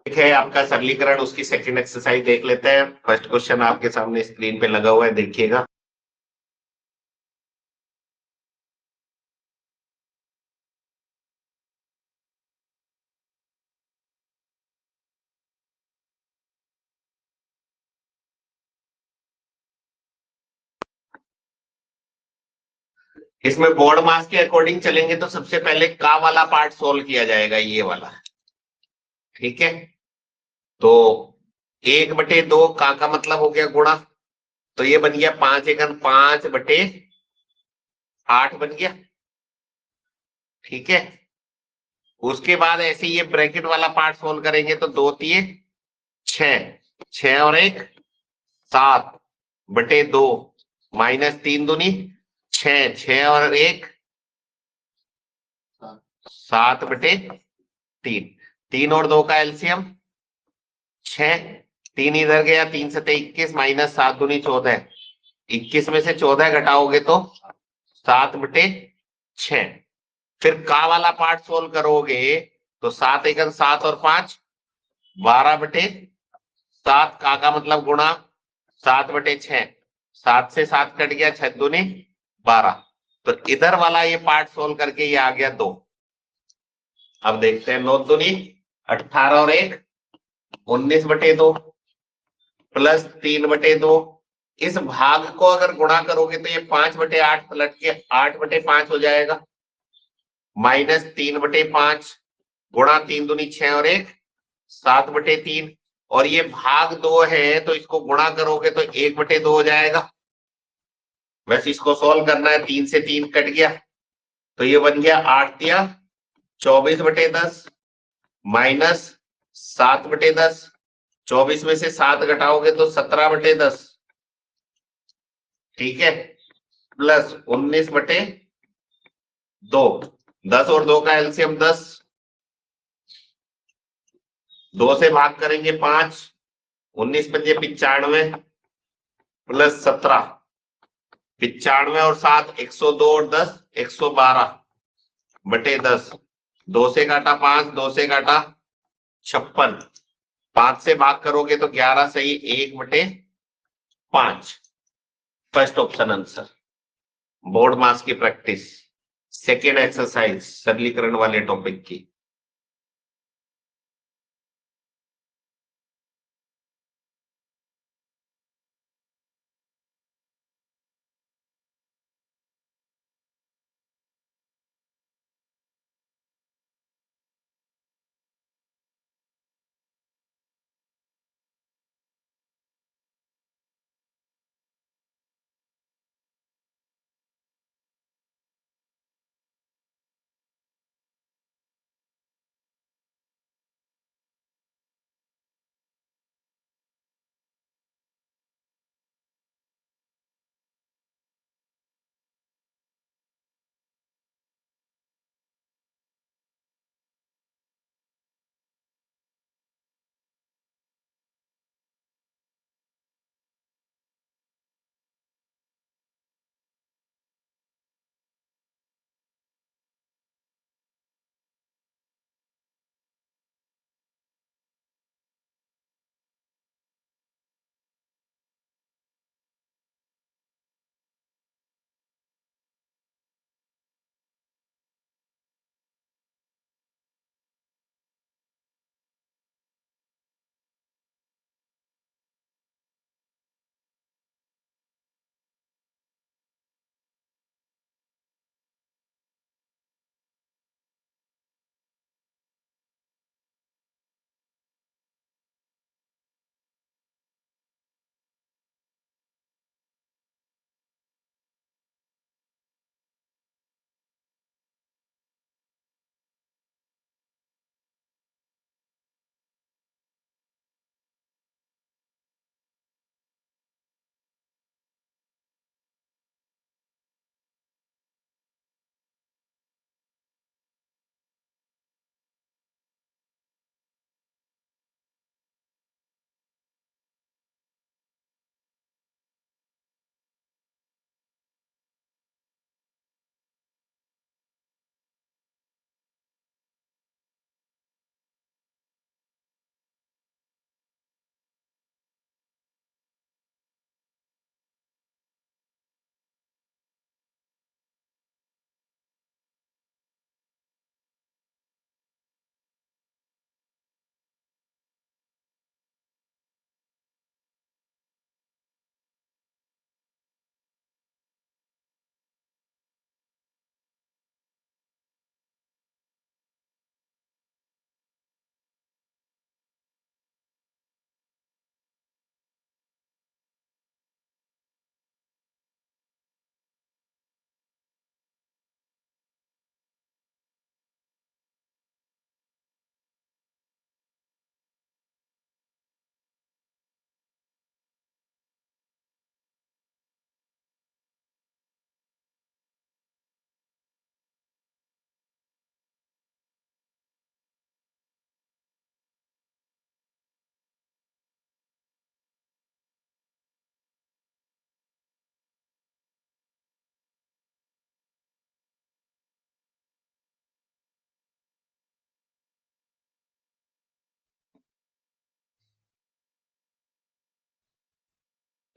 ठीक है, आपका सरलीकरण उसकी सेकंड एक्सरसाइज देख लेते हैं। फर्स्ट क्वेश्चन आपके सामने स्क्रीन पे लगा हुआ है, देखिएगा। इसमें बोर्ड मास के अकॉर्डिंग चलेंगे तो सबसे पहले का वाला पार्ट सोल्व किया जाएगा, ये वाला। ठीक है, तो 1/2 का मतलब हो गया गुणा, तो ये बन गया 5×5/8 बन गया। ठीक है, उसके बाद ऐसे ये ब्रैकेट वाला पार्ट सोल्व करेंगे तो 2×3 = 6, 6 और 1 7/2 -3×2 = 6, 6 और 1 7/3, 3 और 2 का एलसीएम 6, 3 इधर गया, 3×7 = 21 -7×2 = 14, 21 में से 14 घटाओगे तो 7/6। फिर का वाला पार्ट सोल्व करोगे तो 7×1 = 7 और 5 12/7, का मतलब गुणा 7/6, 7 से 7 कट गया, 6×2 = 12। तो इधर वाला ये पार्ट सोल्व करके ये आ गया 2। अब देखते हैं, 9×2 = 18 और 1 19/2 प्लस 3/2। इस भाग को अगर गुणा करोगे तो ये 5/8 पलट के 8/5 हो जाएगा, -3/5 गुणा 3×2 = 6 और 1 7/3। और ये भाग 2 है तो इसको गुणा करोगे तो 1/2 हो जाएगा। बस इसको सोल्व करना है, 3 से 3 कट गया, तो ये बन गया 8×3 = 24/10 -7/10। 24 में से 7 घटाओगे तो 17/10। ठीक है, प्लस 19/2, 10 और 2 का एलसीएम 10, 2 से भाग करेंगे 5, 19×5 = 95 प्लस 17, 95 और 7 102 और 10 112/10। 2 से काटा 5, 2 से काटा 56, 5 से भाग करोगे तो 11 सही 1/5। First option answer. बोर्ड मास की प्रैक्टिस, सेकेंड एक्सरसाइज सरलीकरण वाले टॉपिक की।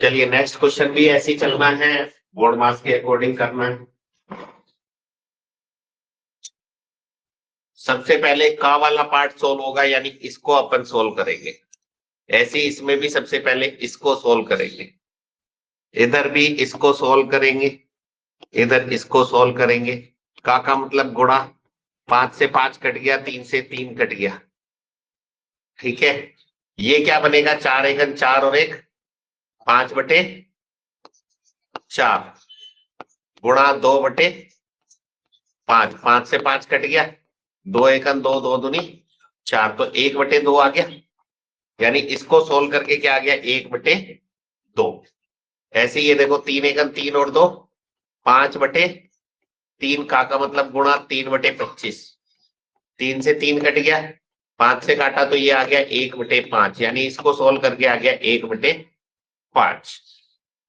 चलिए नेक्स्ट क्वेश्चन भी ऐसे ही चलना है, बोर्ड मार्क्स के अकॉर्डिंग करना है। सबसे पहले का वाला पार्ट सोल्व होगा, यानी इसको अपन सोल्व करेंगे। ऐसे ही इसमें भी सबसे पहले इसको सोल्व करेंगे, इधर भी इसको सोल्व करेंगे, इधर इसको सोल्व करेंगे। का मतलब गुणा, 5 से 5 कट गया, 3 से 3 कट गया। ठीक है, ये क्या बनेगा, 4 एकन 4 और 1 5/4 गुणा 2/5, 5 से 5 कट गया, 2 एकन 2, 2 दूनी 4, तो 1/2 आ गया। यानी इसको सोल्व करके क्या आ गया, 1/2। ऐसे ही ये देखो, 3 एकन 3 और 2 5/3, का मतलब गुणा 3/25, 3 से 3 कट गया, 5 से काटा तो ये आ गया 1/5, यानी इसको सोल्व करके आ गया 1/5।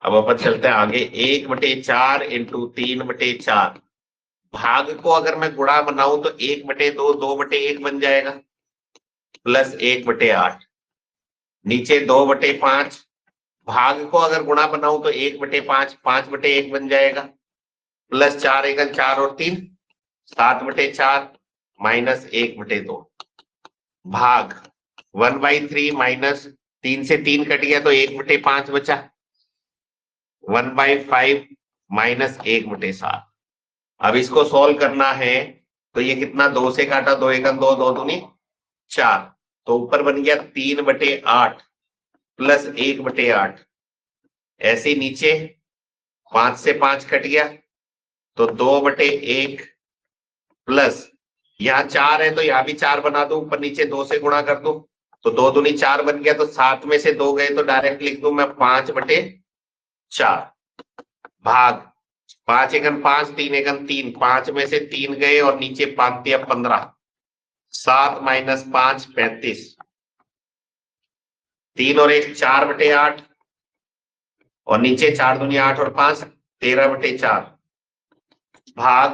अब अपन चलते हैं आगे, 1/4 इंटू 3/4। भाग को अगर मैं गुणा बनाऊं तो 1/2 2/1 बन जाएगा, प्लस 1/8। नीचे 2/5, भाग को अगर गुणा बनाऊं तो 1/5 5/1 बन जाएगा, प्लस 4 एकन 4 और 3 7/4 माइनस 1/2। भाग 1/3 माइनस 3 से 3 कट गया तो 1/5 बचा, 1/5 माइनस 1/7। अब इसको सॉल्व करना है तो ये कितना, 2 से काटा, 2 एकम 2 2 दूनी 4, तो ऊपर बन गया 3/8 प्लस 1/8। ऐसे नीचे 5 से 5 कट गया तो 2/1 प्लस, यहाँ 4 है तो यहाँ भी 4 बना दो, ऊपर नीचे 2 से गुणा कर दो, तो 2 दूनी 4 बन गया, तो 7 में से 2 गए तो डायरेक्ट लिख दू मैं 5/4। भाग 5 एकन 5 3 एकन 3, 5 में से 3 गए और नीचे 5 दिया 15, 7 माइनस 5 35, 3 और 1 4/8, और नीचे 4 दूनी 8 और 5 13/4। भाग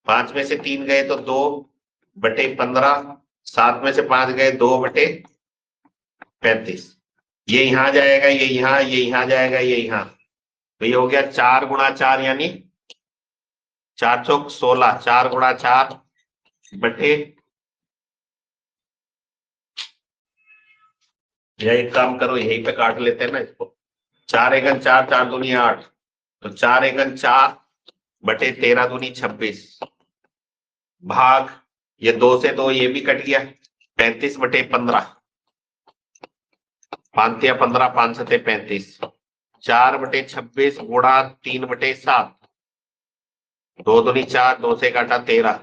5 में से 3 गए तो 2/15, 7 में से 5 गए 2/35। ये यहां जाएगा, ये यहां जाएगा, ये यहां, तो ये हो गया 4 × 4 यानी 4 चौक 16, 4 × 4 बटे, या एक काम करो यहीं पे काट लेते हैं ना इसको, 4 एकन 4 4 दूनी 8, तो 4 एकन 4 बटे 13 दूनी 26। भाग ये 2 से 2 ये भी कट गया, 35/15, 5 या 15 5 सते 35, 4/26 गुणा 3/7, 2 दूनी 4, 2 से काटा 13,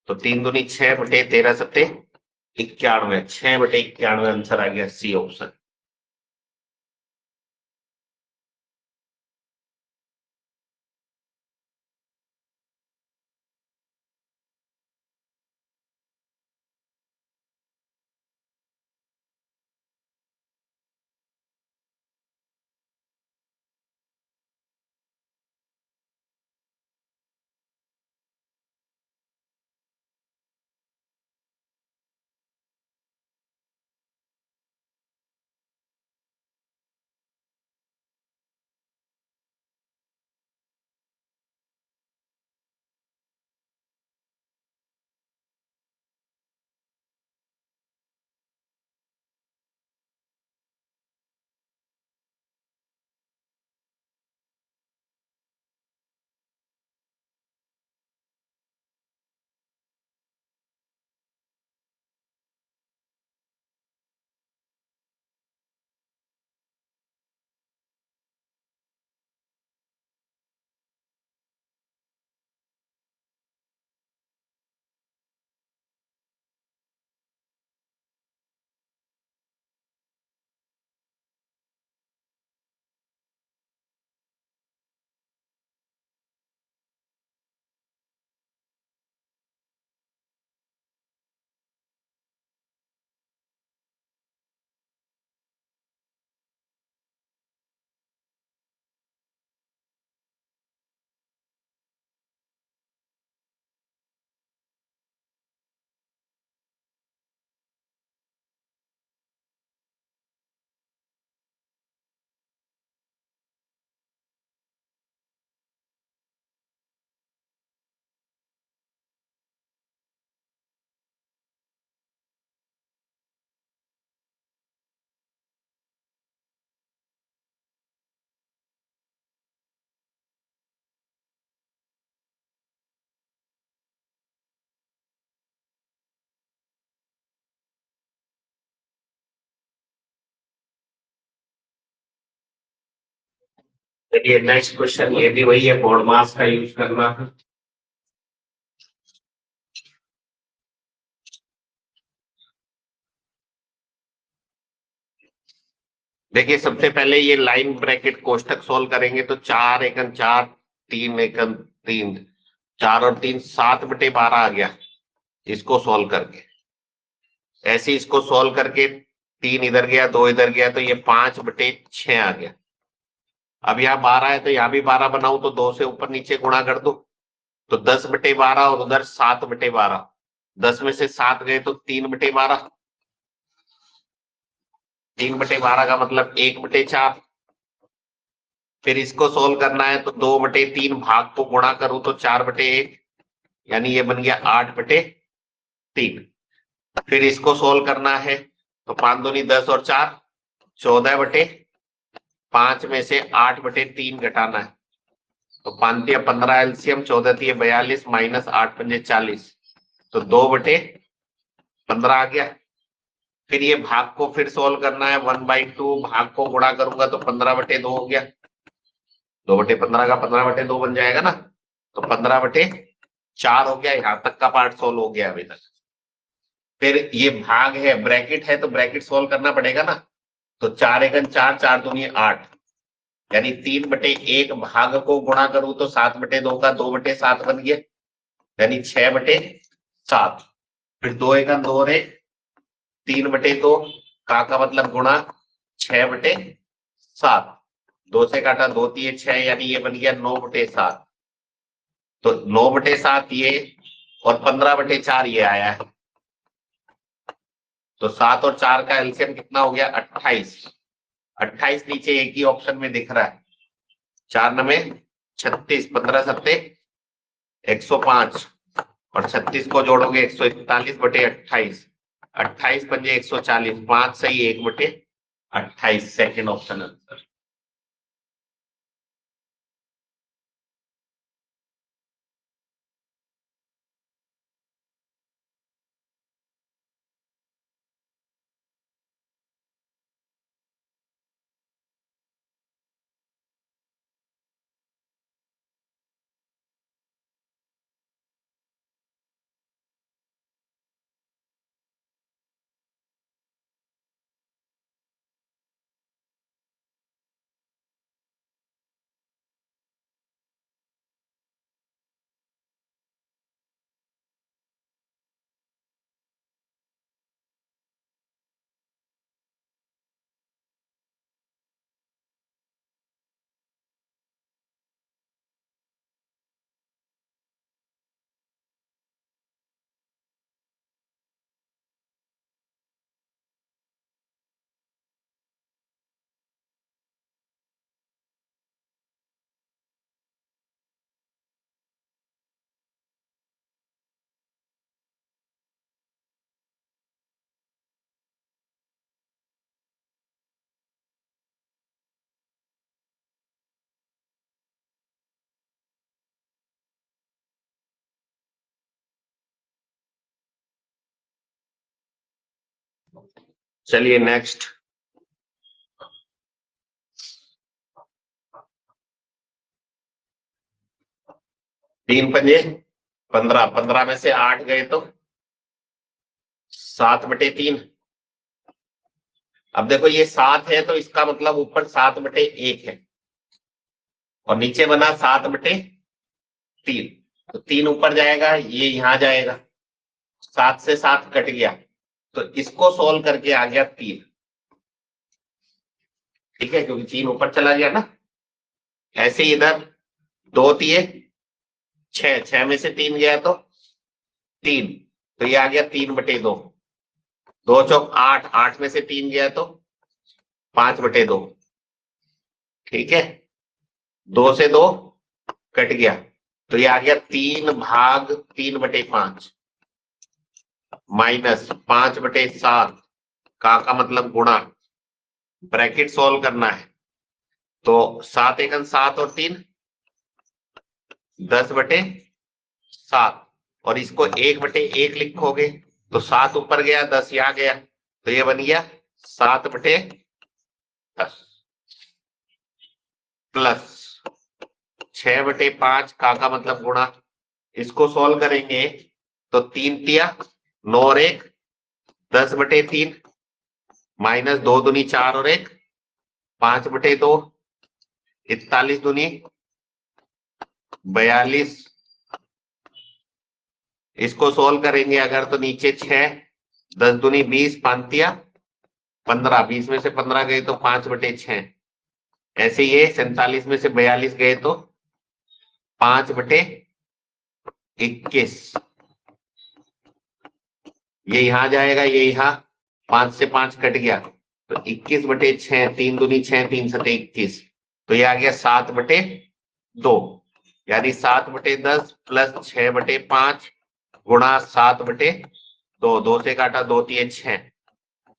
तो 3 दूनी 6/13 सते 91, 6/91 आंसर आ गया, सी ऑप्शन। चलिए नेक्स्ट क्वेश्चन, ये भी वही है, बोर्ड मास का यूज करना है। देखिए सबसे पहले ये लाइन ब्रैकेट कोष्टक सोल्व करेंगे तो 4 एकन 4, 3 एकन 3, 4 और 3 7/12 आ गया इसको सोल्व करके। ऐसे इसको सोल्व करके 3 इधर गया 2 इधर गया तो ये 5/6 आ गया। अब यहाँ 12 है तो यहाँ भी 12 बनाऊं तो 2 से ऊपर नीचे गुणा कर दो तो 10/12 और उधर 7/12। 10 में से 7 गए तो 3/12। 3/12 का मतलब 1/4। फिर इसको सोल्व करना है तो 2/3 भाग को गुणा करूं तो 4/1, यानी ये बन गया 8/3। फिर इसको सोल्व करना है तो 5 दूनी 10 और 4 14/5 में से 8/3 घटाना है तो 5×15 एलसीएम, 14×42 माइनस 8×5 तो 2/15 आ गया। फिर ये भाग को फिर सोल्व करना है 1/2 भाग को गुणा करूंगा तो 15/2 हो गया। 2/15 का 15/2 बन जाएगा ना, तो 15/4 हो गया। यहां तक का पार्ट सोल्व हो गया अभी तक। फिर ये भाग है, ब्रैकेट है तो ब्रैकेट सोल्व करना पड़ेगा ना, तो 4 एकन 4, 4 दूनी 8, यानी 3/1 भाग को गुणा करूं तो 7/2 का 2/7 बन गया, यानी 6/7। फिर 2 एकन 2 रे 3/2 का मतलब गुणा 6/7। 2 से काटा 2 3 6, यानी ये बन गया 9/7। तो 9/7 ये और 15/4 ये आया है। तो 7 और 4 का एलसीएम कितना हो गया 28। 28 नीचे एक ही ऑप्शन में दिख रहा है, 4×9 36, 15×7 105 और 36 को जोड़ोगे 141/28। 28×5 140, 5 सही 1/28, सेकेंड ऑप्शन आंसर। चलिए नेक्स्ट, 3×15, 15 में से 8 गए तो 7/3। अब देखो ये 7 है तो इसका मतलब ऊपर 7/1 है और नीचे बना 7/3, तो 3 ऊपर जाएगा, ये यहां जाएगा, 7 से 7 कट गया तो इसको सोल्व करके आ गया 3। ठीक है, क्योंकि 3 ऊपर चला गया ना। ऐसे ही इधर 2 दिए 6, 6 में से 3 गया तो 3, तो ये आ गया 3/2। 2×4 8, 8 में से 3 गया तो 5/2। ठीक है, 2 से 2 कट गया तो ये आ गया 3/3/5 माइनस 5/7 का मतलब गुणा, ब्रैकेट सोल्व करना है तो 7 एकन 7 और 3 10/7 और इसको 1/1 लिखोगे तो 7 ऊपर गया 10 यहाँ गया तो ये बन गया 7/10। प्लस 6/5 का मतलब गुणा, इसको सॉल्व करेंगे तो 3 तिया 9 और 1 10/3 माइनस 2 दूनी 4 और 1 5/2 41 दूनी 42। इसको सोल्व करेंगे अगर तो नीचे 6 10 दूनी 20 5 तिया 15 20 में से 15 गए तो 5/6। ऐसे ये 47 में से 42 गए तो 5/21। ये यहां जाएगा, ये यहां 5 से 5 कट गया तो 21/6 3 दूनी 6 3 सते 21, तो ये आ गया 7/2 यानी 7/10 प्लस 6/5 गुणा 7/2। 2 से काटा 2 तिये 6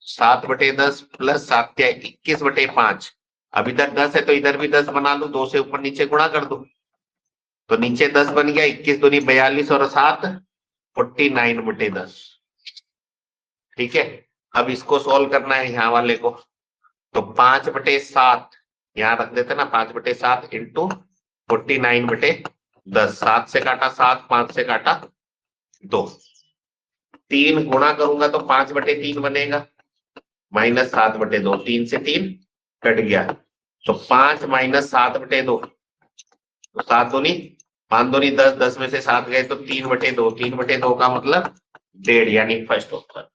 7/10 प्लस 7 तिया 21/5। अब इधर 10 है तो इधर भी 10 बना लू, 2 से ऊपर नीचे गुणा कर दो तो नीचे 10 बन गया 21 दूनी 42 और 7 49/10। ठीक है, अब इसको सॉल्व करना है यहाँ वाले को, तो 5/7 यहाँ रख देते ना 5/7 इंटू 49/10। 7 से काटा 7 5 से काटा 2 3 गुणा करूंगा तो 5/3 बनेगा माइनस 7/2 3 से 3 कट गया तो 5 माइनस 7/2 तो 7 दूनी 5 दूनी 10 10 में से 7 गए तो 3/2 3/2 का मतलब 1.5 यानी फर्स्ट ऑप्शन।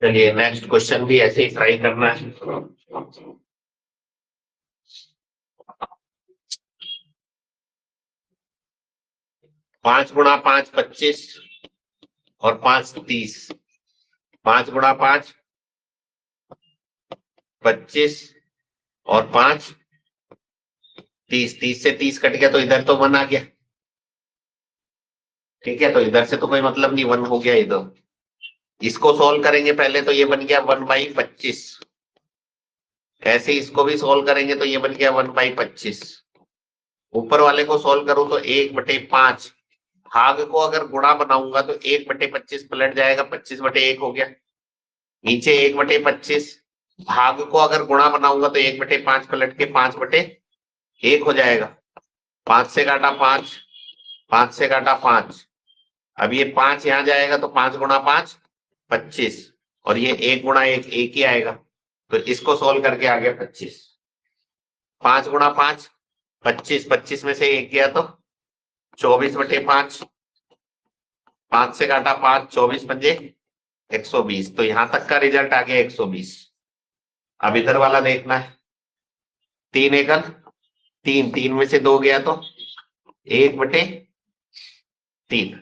चलिए नेक्स्ट क्वेश्चन भी ऐसे ही ट्राई करना है। 5 गुणा 5 25 और 5 30। 5 गुणा 5 25 और 5 30। 30 से 30 कट गया तो इधर तो 1 आ गया। ठीक है, तो इधर से तो कोई मतलब नहीं, 1 हो गया इधर। इसको सॉल्व करेंगे पहले तो ये बन गया 1/25। ऐसे इसको भी सॉल्व करेंगे तो ये बन गया 1/25। ऊपर वाले को सॉल्व करूं तो 1/5। भाग को अगर गुणा बनाऊंगा तो 1/25 पलट जाएगा, 25/1 हो गया। नीचे 1/25। भाग को अगर गुणा बनाऊंगा तो 1/5 पलट के 5/1 हो जाएगा। 5 से काटा 5 5 से काटा 5। अब ये 5 यहां जाएगा तो 5 गुणा 5 25 और ये 1 गुणा 1 1 ही आएगा तो इसको सोल्व करके आ गया 25। 5 गुणा 5 25, 25 में से 1 गया तो 24/5, 5 से काटा 5, 24 पंजे 120। तो यहां तक का रिजल्ट आ गया 120। अब इधर वाला देखना है। 3 एकल 3, 3 में से 2 गया तो 1/3।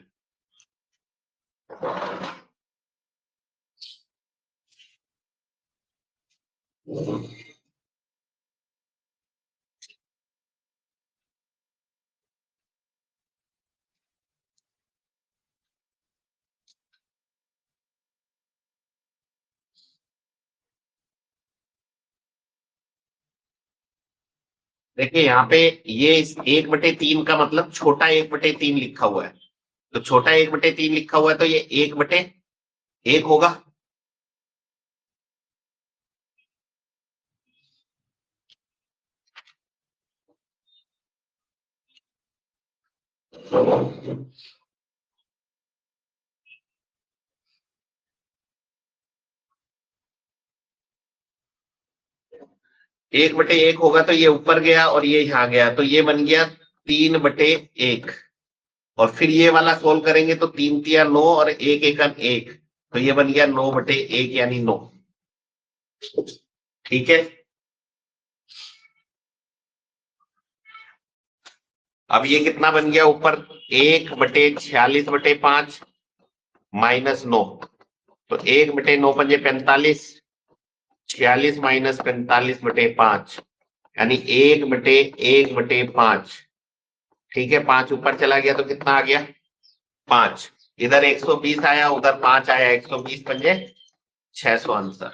देखिए यहाँ पे ये 1/3 का मतलब छोटा 1/3 लिखा हुआ है। तो छोटा 1/3 लिखा हुआ है तो ये 1/1 होगा। एक बटे एक होगा तो ये ऊपर गया और ये यहाँ गया, तो ये बन गया 3/1। और फिर ये वाला सोल्व करेंगे तो 3 तिया 9 और 1 एकम 1, तो ये बन गया 9/1 यानी 9। ठीक है। अब ये कितना बन गया ऊपर 1/46/5 -9। तो 1/9 पंजे 45, 46 - 45/5 यानी 1/1/5। ठीक है, 5 ऊपर चला गया तो कितना आ गया 5। इधर 120 आया, उधर 5 आया, 120 पंजे 600 आंसर।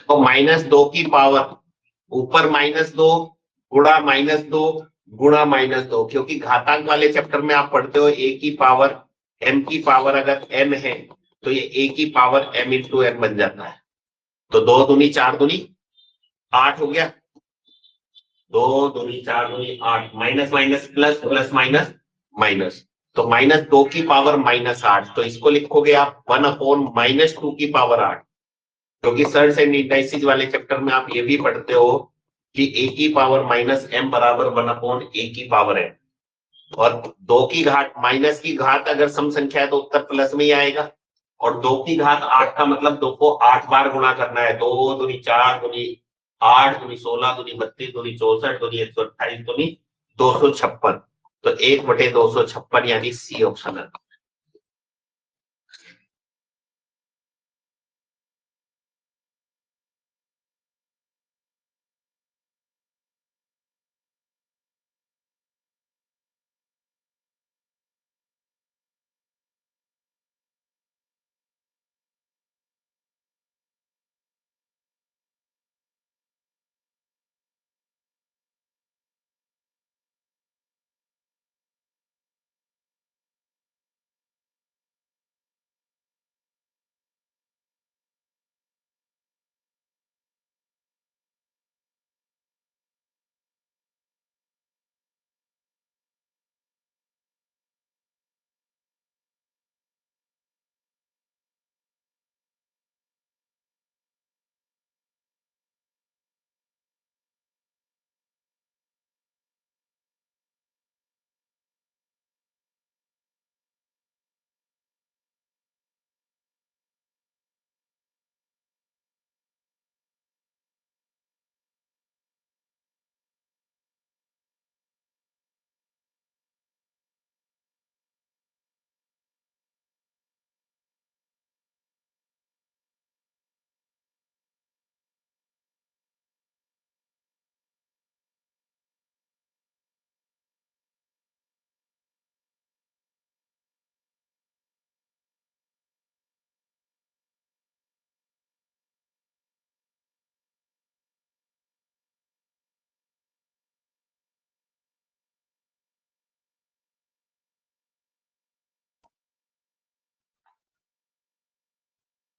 तो -2 की पावर ऊपर -2 गुणा -2 गुणा -2, क्योंकि घातांक वाले चैप्टर में आप पढ़ते हो ए की पावर m की पावर अगर m है तो ये a की पावर m इंटू n बन जाता है। तो 2 दूनी 4 दूनी 8 हो गया। 2 दूनी 4 दूनी 8, minus minus plus plus minus minus, तो -2 की पावर -8। तो इसको लिखोगे आप 1/-2 की पावर 8, क्योंकि सर्ट्स एंड इंडाइसिस वाले चैप्टर में आप ये भी पढ़ते हो कि a की पावर -m बराबर 1/a की पावर है। और 2 की घात माइनस की घात अगर सम संख्या है तो उत्तर प्लस में ही आएगा। और 2 की घात 8 का मतलब 2 को 8 बार गुणा करना है। 2 दूनी 4 दूनी 8 दूनी 16 दूनी 32 दूनी 64 दूनी 128 दूनी 256। तो 1/256 यानी सी ऑप्शन है।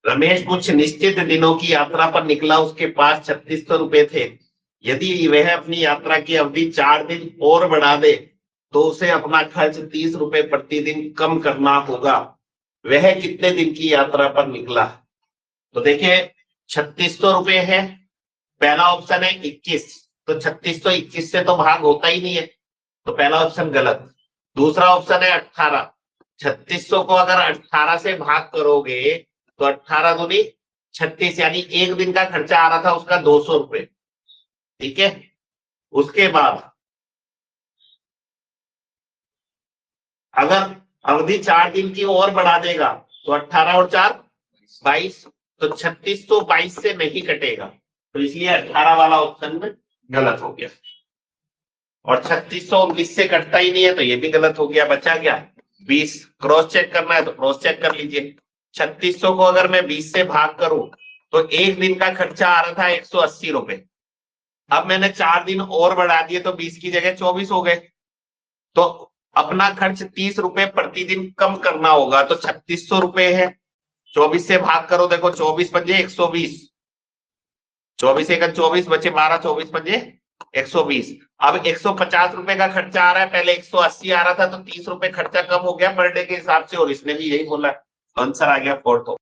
रमेश कुछ निश्चित दिनों की यात्रा पर निकला, उसके पास 3600 रुपए थे। यदि वह अपनी यात्रा की अवधि 4 दिन और बढ़ा दे तो उसे अपना खर्च 30 रुपए प्रतिदिन कम करना होगा। वह कितने दिन की यात्रा पर निकला? तो देखिए 3600 रुपए है, पहला ऑप्शन है 21, तो 3621 से तो भाग होता ही नहीं है, तो पहला ऑप्शन गलत। दूसरा ऑप्शन है 18, 3600 को अगर 18 से भाग करोगे तो 18 दूनी 36, यानी एक दिन का खर्चा आ रहा था उसका 200 रुपए। ठीक है, उसके बाद अगर अवधि 4 दिन की और बढ़ा देगा तो 18 और 4 22, तो 3622 से नहीं कटेगा, तो इसलिए 18 वाला ऑप्शन में गलत हो गया। और 3619 से कटता ही नहीं है तो ये भी गलत हो गया। बचा क्या? 20। क्रॉस चेक करना है तो क्रॉस चेक कर लीजिए। 3600 को अगर मैं 20 से भाग करूं तो एक दिन का खर्चा आ रहा था 180 रुपए। अब मैंने 4 दिन और बढ़ा दिए तो 20 की जगह 24 हो गए, तो अपना खर्च 30 रुपए प्रतिदिन कम करना होगा। तो 3600 रुपए है, 24 से भाग करो, देखो 24 पंजे 120, 24 एक 24 बचे 12, 24 पंजे 120। अब 150 रुपए का खर्चा आ रहा है, पहले 180 आ रहा था, तो 30 रुपए खर्चा कम हो गया पर डे के हिसाब से, और इसने भी यही बोला। आंसर आ गया फोर्थ।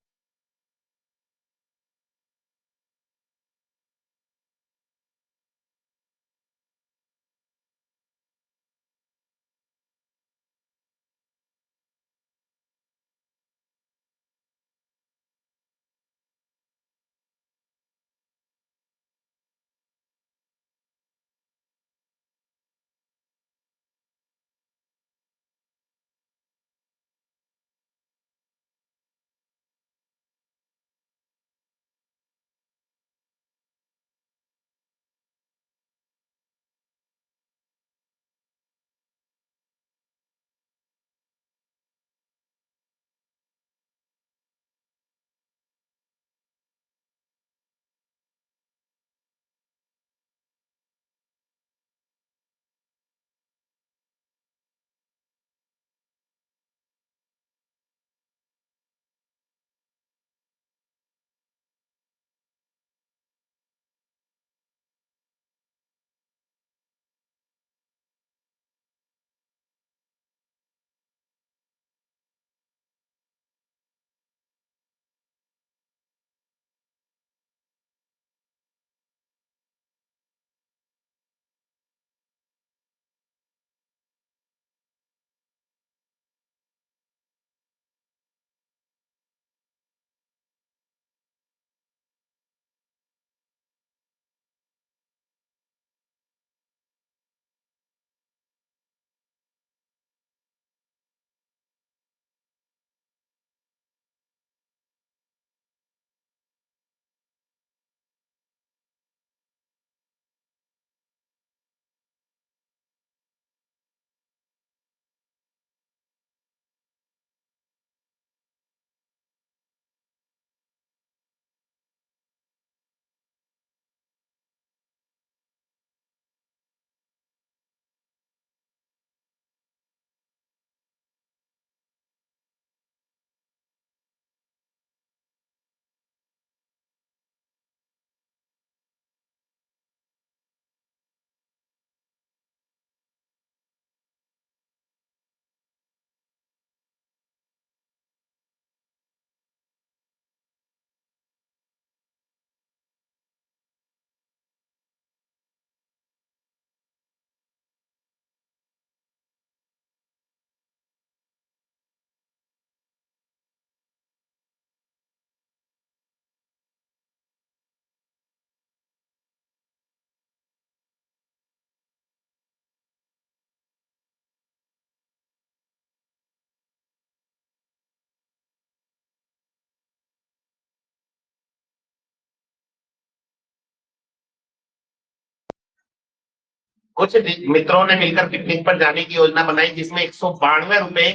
कुछ मित्रों ने मिलकर पिकनिक पर जाने की योजना बनाई जिसमें 192 रुपए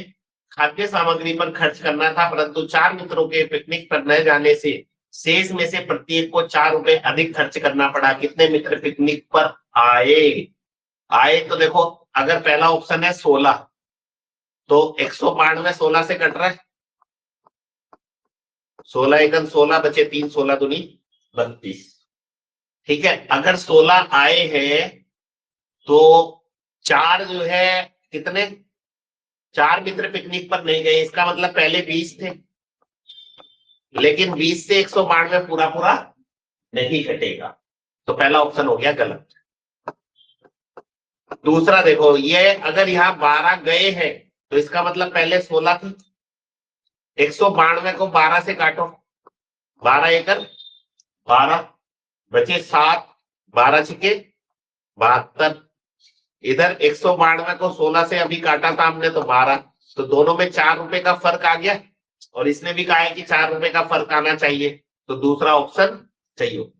खाद्य सामग्री पर खर्च करना था, परंतु 4 मित्रों के पिकनिक पर न जाने से शेष में से प्रत्येक को 4 रुपए अधिक खर्च करना पड़ा। कितने मित्र पिकनिक पर आए तो देखो, अगर पहला ऑप्शन है 16 तो 192 16 से कट रहा है, 16 एकम 16 बचे 3, 16 दूनी 32। ठीक है, अगर 16 आए हैं तो 4 जो है कितने, 4 मित्र पिकनिक पर नहीं गए, इसका मतलब पहले 20 थे, लेकिन 20 से 192 पूरा पूरा नहीं घटेगा, तो पहला ऑप्शन हो गया गलत। दूसरा देखो, ये अगर यहाँ 12 गए हैं तो इसका मतलब पहले 16 थी, 192 को 12 से काटो, 12 एकड़ 12 बचे 7, 12 छिके 72। इधर 192 को 16 से अभी काटा था हमने तो 12, तो दोनों में 4 रुपए का फर्क आ गया, और इसने भी कहा है कि 4 रुपए का फर्क आना चाहिए, तो दूसरा ऑप्शन चाहिए।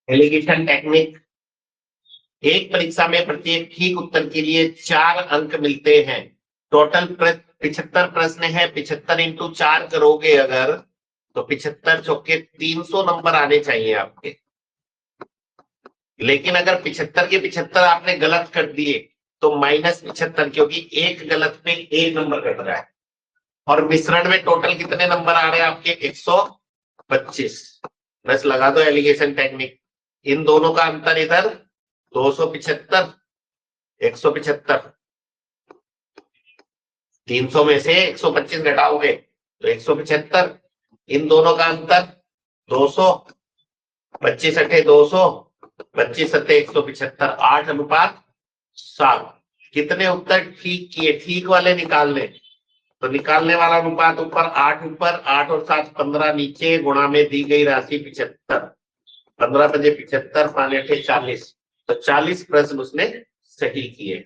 एलिगेशन टेक्निक, एक परीक्षा में प्रत्येक ठीक उत्तर के लिए 4 अंक मिलते हैं, टोटल 75 प्रश्न है, 75 इंटू 4 करोगे अगर तो 75 चौके 300 नंबर आने चाहिए आपके। लेकिन अगर 75 के 75 आपने गलत कर दिए तो -75, क्योंकि एक गलत पे 1 नंबर कट रहा है, और मिश्रण में टोटल कितने नंबर आ रहे हैं आपके 125। बस लगा दो एलिगेशन टेक्निक। इन दोनों का अंतर इधर 275, 175, 300 में से 125 घटाओगे तो 175, इन दोनों का अंतर 200, 25 अठे 200, 25 सत्ते 175, 8:7। कितने उत्तर ठीक किए? ठीक वाले निकालने, तो निकालने वाला अनुपात ऊपर 8 और 7 15 नीचे, गुणा में दी गई राशि 75, 15 बजे 75, 5 अठे 40, तो 40 प्रश्न उसने सही किए।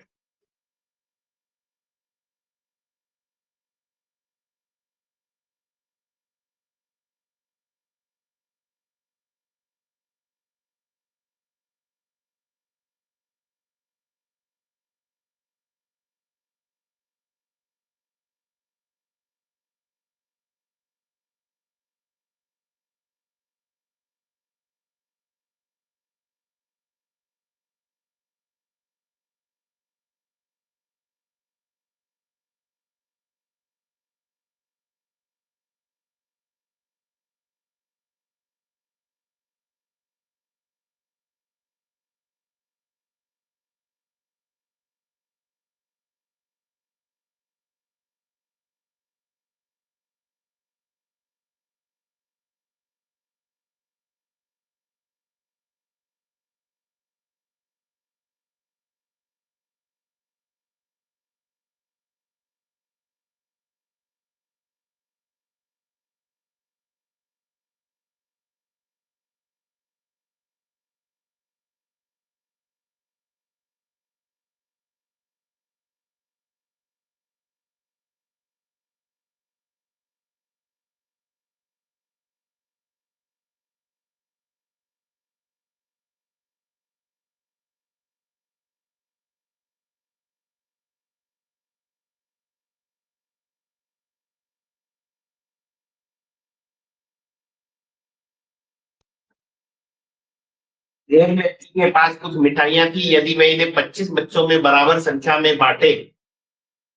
एक व्यक्ति के पास कुछ मिठाइयां थी, यदि वह इन्हें 25 बच्चों में बराबर संख्या में बांटे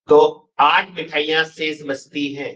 तो 8 मिठाइयां शेष बचती हैं।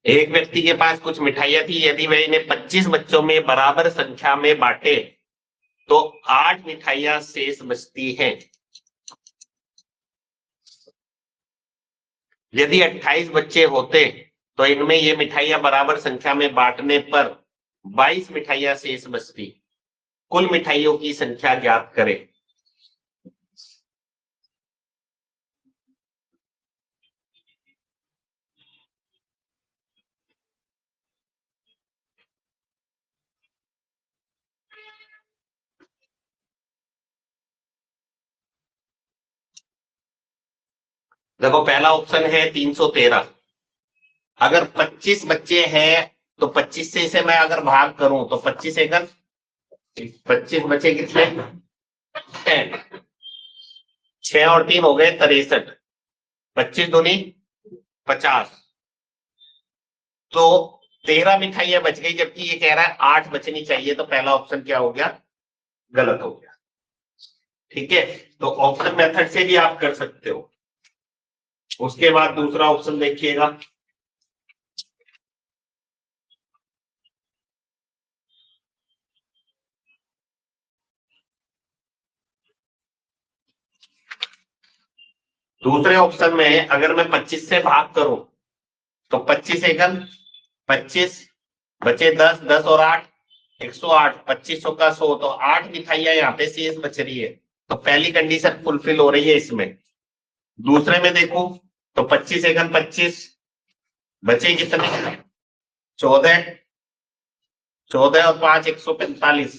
एक व्यक्ति के पास कुछ मिठाइयां थी, यदि वह इन्हें 25 बच्चों में बराबर संख्या में बांटे तो 8 मिठाइयां शेष बचती हैं। यदि 28 बच्चे होते तो इनमें ये मिठाइयां बराबर संख्या में बांटने पर 22 मिठाइयां शेष बचती। कुल मिठाइयों की संख्या ज्ञात करें। देखो पहला ऑप्शन है 313। अगर 25 बच्चे हैं तो 25 से इसे मैं अगर भाग करूं तो 25 एकड़ 25 बचे कितने? 6 और 3 हो गए 63, 25 दूनी 50, तो 13 मिठाइयां बच गई, जबकि ये कह रहा है 8 बचनी चाहिए, तो पहला ऑप्शन क्या हो गया? गलत हो गया। ठीक है, तो ऑप्शन मेथड से भी आप कर सकते हो। उसके बाद दूसरा ऑप्शन देखिएगा। दूसरे ऑप्शन में अगर मैं 25 से भाग करूं तो 25 एकम 25 बचे 10, 10 और 8 108, 2500 का 100, तो 8 मिठाइयां यहाँ पे शेष बच रही है, तो पहली कंडीशन फुलफिल हो रही है इसमें। दूसरे में देखो तो 25 एकम 25 बचे कितने? 14, 14 और 5 145,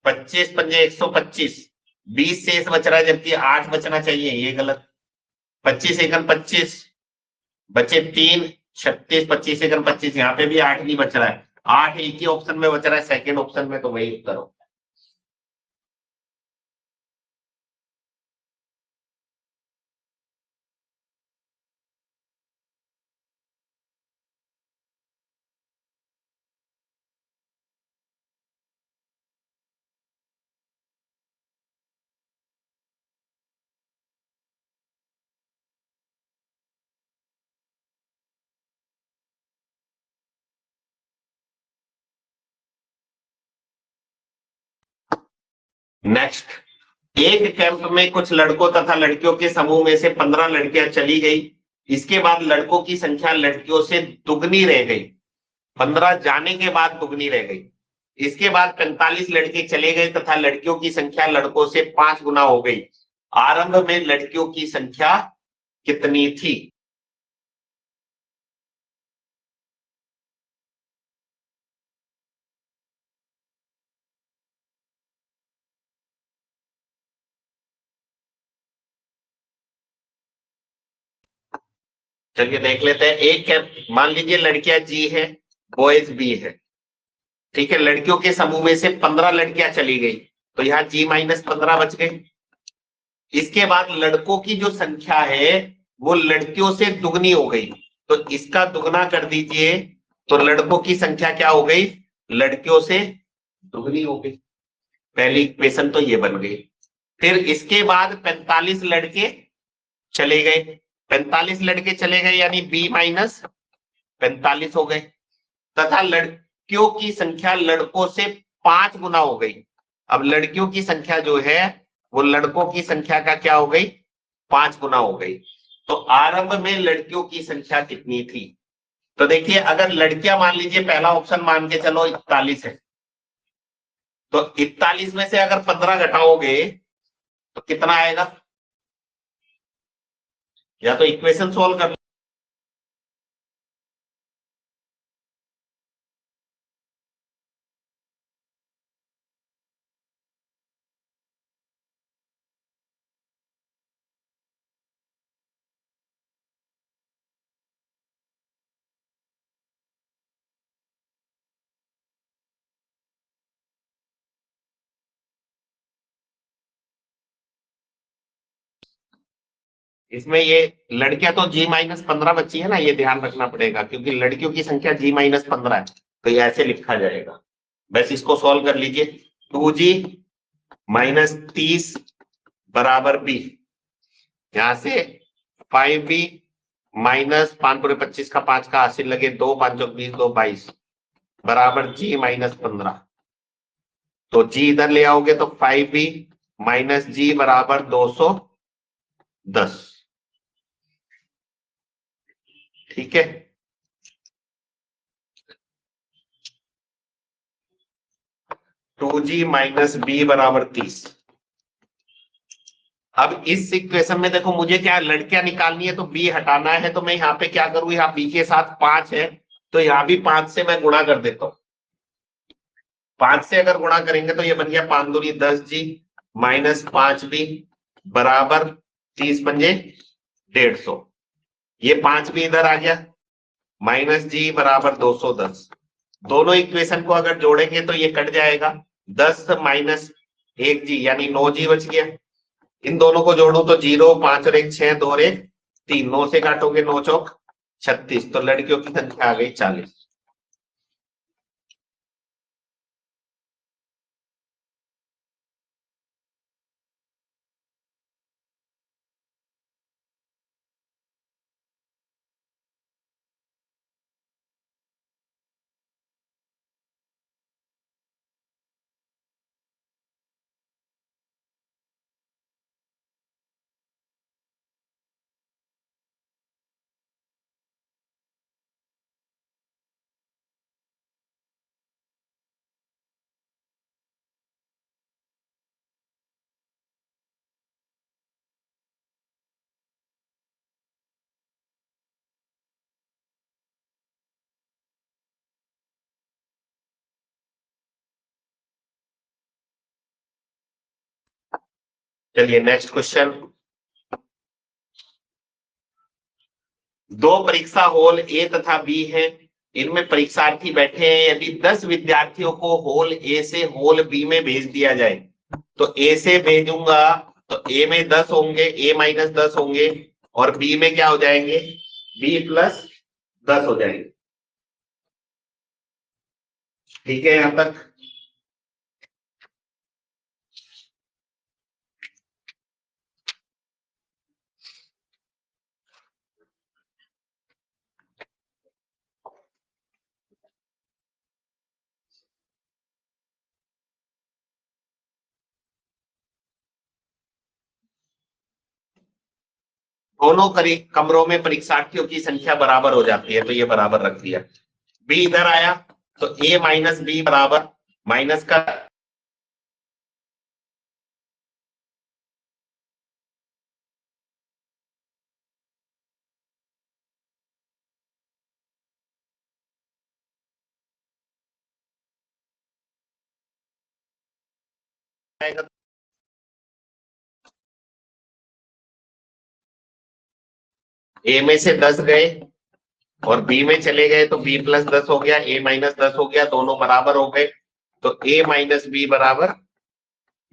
25 पंजे 125, 20 शेष बच रहा है जबकि 8 बचना चाहिए, ये गलत। 25 एकन 25 बचे 3, 36, 25 एकन 25, यहाँ पे भी 8 नहीं बच रहा है, 8 एक ही ऑप्शन में बच रहा है, सेकंड ऑप्शन में, तो वही उत्तर हो। नेक्स्ट, एक कैंप में कुछ लड़कों तथा लड़कियों के समूह में से 15 लड़कियां चली गई, इसके बाद लड़कों की संख्या लड़कियों से दुगनी रह गई, 15 जाने के बाद दुगनी रह गई, इसके बाद 45 लड़के चले गए तथा लड़कियों की संख्या लड़कों से 5 गुना हो गई, आरंभ में लड़कियों की संख्या कितनी थी? चलिए देख लेते हैं। एक कैंप, मान लीजिए लड़कियां जी है, बॉयज बी है, ठीक है, लड़कियों के समूह में से 15 लड़कियां चली गई, तो यहाँ G-15 बच गई, इसके बाद लड़कों की जो संख्या है वो लड़कियों से दुगनी हो गई, तो इसका दुगना कर दीजिए, तो लड़कों की संख्या क्या हो गई? लड़कियों से दुगनी हो गई। पहली इक्वेशन तो ये बन गई। फिर इसके बाद 45 लड़के चले गए, 45 लड़के चले गए यानी B-45 हो गए, तथा लड़कियों की संख्या लड़कों से 5 गुना हो गई। अब लड़कियों की संख्या जो है वो लड़कों की संख्या का क्या हो गई? 5 गुना हो गई। तो आरंभ में लड़कियों की संख्या कितनी थी? तो देखिए, अगर लड़कियां मान लीजिए पहला ऑप्शन मान के चलो 41 है, तो 41 में से अगर 15 घटाओगे तो कितना आएगा? या तो इक्वेशन सोल्व कर। इसमें ये लड़कियां तो G-15 बच्ची है ना, ये ध्यान रखना पड़ेगा क्योंकि लड़कियों की संख्या G-15 है, तो ये ऐसे लिखा जाएगा। बस इसको सॉल्व कर लीजिए। 2G-30 बराबर B, यहां से 5B माइनस 5×25 का 5 का 80 लगे, 2×5 = 20, 2×22 बराबर G-15। तो G इधर ले आओगे तो 5B माइनस G बराबर 210, ठीक है। 2G-B बराबर 30। अब इस इक्वेशन में देखो, मुझे क्या लड़कियां निकालनी है तो B हटाना है, तो मैं यहाँ पे क्या करूं, यहाँ B के साथ 5 है तो यहाँ भी 5 से मैं गुणा कर देता हूं। 5 से अगर गुणा करेंगे तो ये बन गया 5 दूनी 10G माइनस 5B बराबर 30×5 150। ये 5 भी इधर आ गया, माइनस G बराबर 210। दोनों इक्वेशन को अगर जोड़ेंगे तो ये कट जाएगा, 10 माइनस 1G यानी 9G बच गया। इन दोनों को जोड़ू तो 0, 5 और 1 6, 2 और 1 3, 9 से काटोगे 9 चौक 36, तो लड़कियों की संख्या आ गई 40। चलिए नेक्स्ट क्वेश्चन। दो परीक्षा हॉल ए तथा बी है, इनमें परीक्षार्थी बैठे हैं। यदि 10 विद्यार्थियों को हॉल ए से हॉल बी में भेज दिया जाए, तो ए से भेजूंगा तो ए में 10 होंगे, ए माइनस 10 होंगे, और बी में क्या हो जाएंगे, बी प्लस 10 हो जाएंगे। ठीक है यहां तक। दोनों कमरों में परीक्षार्थियों की संख्या बराबर हो जाती है, तो ये बराबर रख दिया। बी इधर आया तो ए माइनस बी बराबर माइनस का आएगा। ए में से 10 गए और बी में चले गए तो बी प्लस 10 हो गया, ए माइनस 10 हो गया, दोनों बराबर हो गए, तो ए माइनस बी बराबर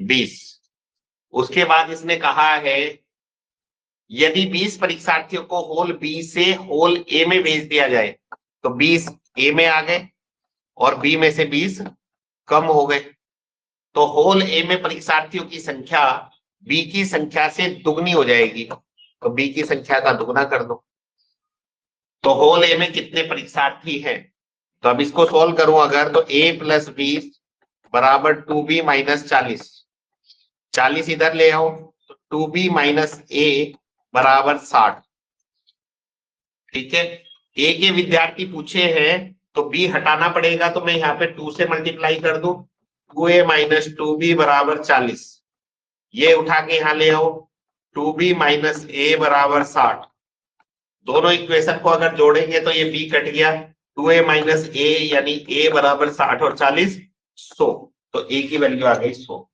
20। उसके बाद इसने कहा है यदि 20 परीक्षार्थियों को होल बी से होल ए में भेज दिया जाए, तो 20 ए में आ गए और बी में से 20 कम हो गए, तो होल ए में परीक्षार्थियों की संख्या बी की संख्या से दुगनी हो जाएगी, तो बी की संख्या का दुगना कर दो। तो होल ए में कितने परीक्षार्थी हैं, तो अब इसको सोल्व करूं अगर, तो ए प्लस 20 बराबर 2b माइनस 40, 40 इधर ले आओ तो 2b माइनस ए बराबर 60। ठीक है, ए के विद्यार्थी पूछे हैं तो बी हटाना पड़ेगा, तो मैं यहाँ पे 2 से मल्टीप्लाई कर दूं, 2a माइनस 2b बराबर 40, ये उठा के यहाँ ले आओ 2b माइनस ए बराबर 60। दोनों इक्वेशन को अगर जोड़ेंगे तो ये b कट गया, 2a माइनस ए यानी a बराबर 60 और 40 100, तो a की वैल्यू आ गई 100।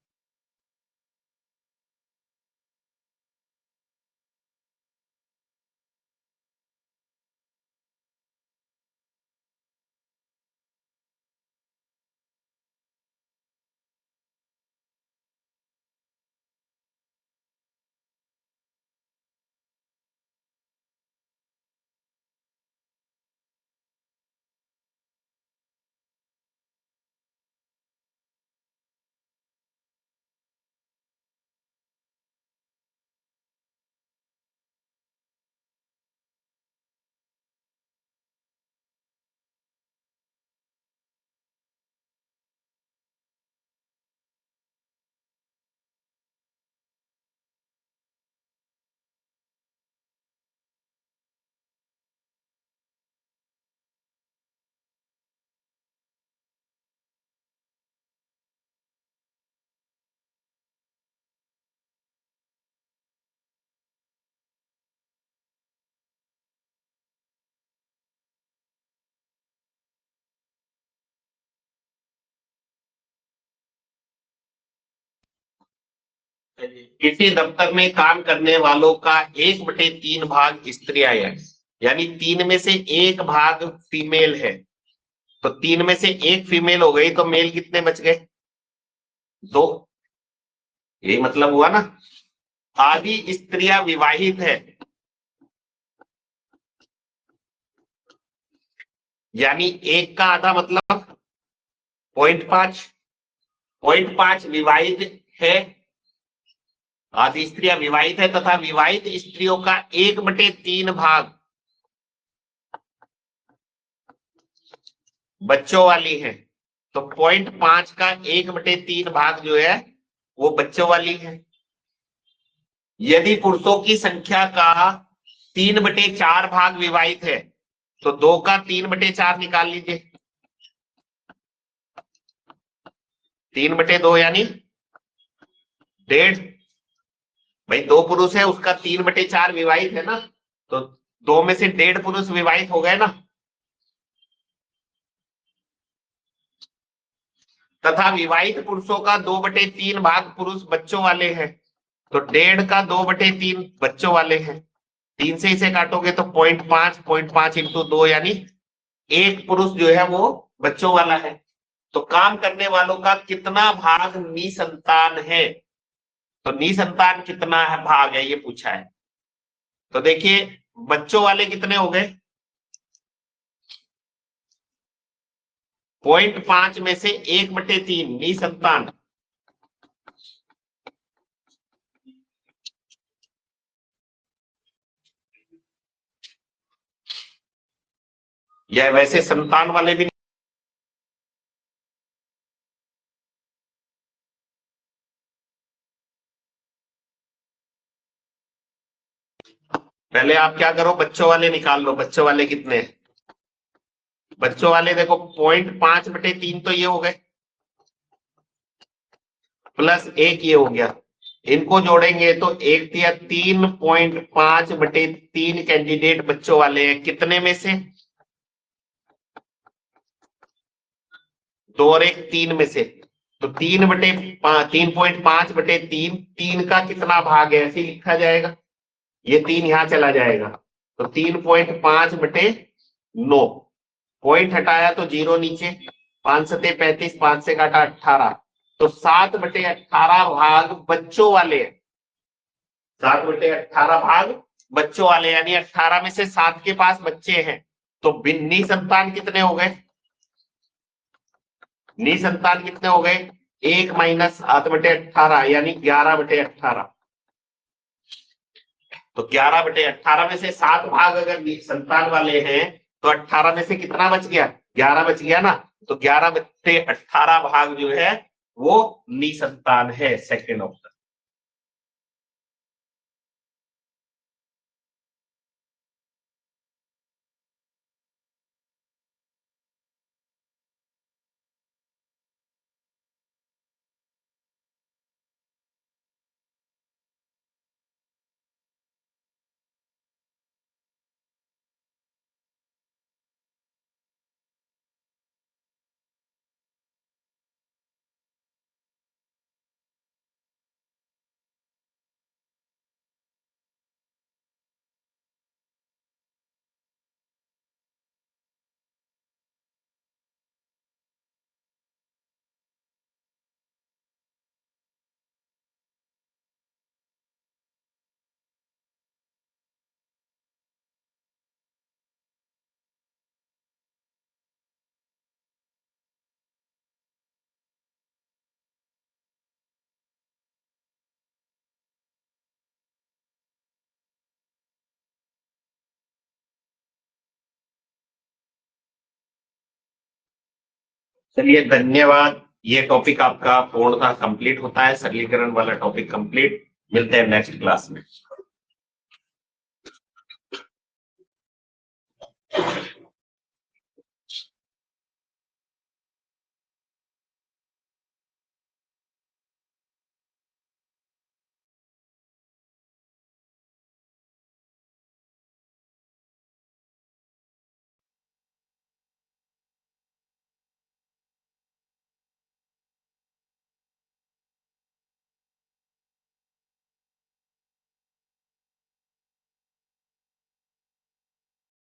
किसी दफ्तर में काम करने वालों का 1/3 भाग स्त्रियां हैं, यानी 3 में से 1 भाग फीमेल है, तो 3 में से 1 फीमेल हो गई, तो मेल कितने बच गए, 2। यही मतलब हुआ ना। आधी स्त्रियां विवाहित है, यानी 1 का आधा मतलब 0.5, 0.5 विवाहित है, आधी स्त्रियां विवाहित है, तथा विवाहित स्त्रियों का 1/3 भाग बच्चों वाली है, तो 0.5 का 1/3 भाग जो है वो बच्चों वाली है। यदि पुरुषों की संख्या का 3/4 भाग विवाहित है, तो 2 का 3/4 निकाल लीजिए, 3/2 यानी 1.5। भाई 2 पुरुष है, उसका 3/4 विवाहित है ना, तो 2 में से 1.5 पुरुष विवाहित हो गए ना। तथा विवाहित पुरुषों का 2/3 भाग पुरुष बच्चों वाले हैं, तो 1.5 का 2/3 बच्चों वाले हैं, 3 से इसे काटोगे तो 0.5 इंटू 2 यानी एक पुरुष जो है वो बच्चों वाला है। तो काम करने वालों का कितना भाग निसंतान है, तो निसंतान कितना है भाग है ये पूछा है। तो देखिए बच्चों वाले कितने हो गए, 0.5 में से 1/3 निसंतान, या वैसे संतान वाले भी पहले आप क्या करो बच्चों वाले निकाल लो, बच्चों वाले कितने हैं, बच्चों वाले देखो 0.5/3 तो ये हो गए, प्लस 1 ये हो गया, इनको जोड़ेंगे तो 1 या 3.5/3 कैंडिडेट बच्चों वाले हैं, कितने में से, 2 और 1 3 में से, तो 3.5/3, 3 का कितना भाग है ऐसे लिखा जाएगा, ये 3 यहां चला जाएगा, तो 3.5/9, पॉइंट हटाया तो 0 नीचे, 5 सते 35, 5 से काटा 18, तो 7/18 भाग बच्चों वाले हैं, 7/18 भाग बच्चों वाले, यानी 18 में से 7 के पास बच्चे हैं, तो निसंतान कितने हो गए, निसंतान कितने हो गए, 1 माइनस 7/18 यानी 11/18, तो 11/18 में से 7 भाग अगर संतान वाले हैं तो 18 में से कितना बच गया, 11 बच गया ना, तो 11/18 भाग जो है वो निसंतान है, सेकेंड ऑप्शन। चलिए धन्यवाद, ये टॉपिक आपका पूर्णतः कंप्लीट होता है, सरलीकरण वाला टॉपिक कंप्लीट, मिलते हैं नेक्स्ट क्लास में।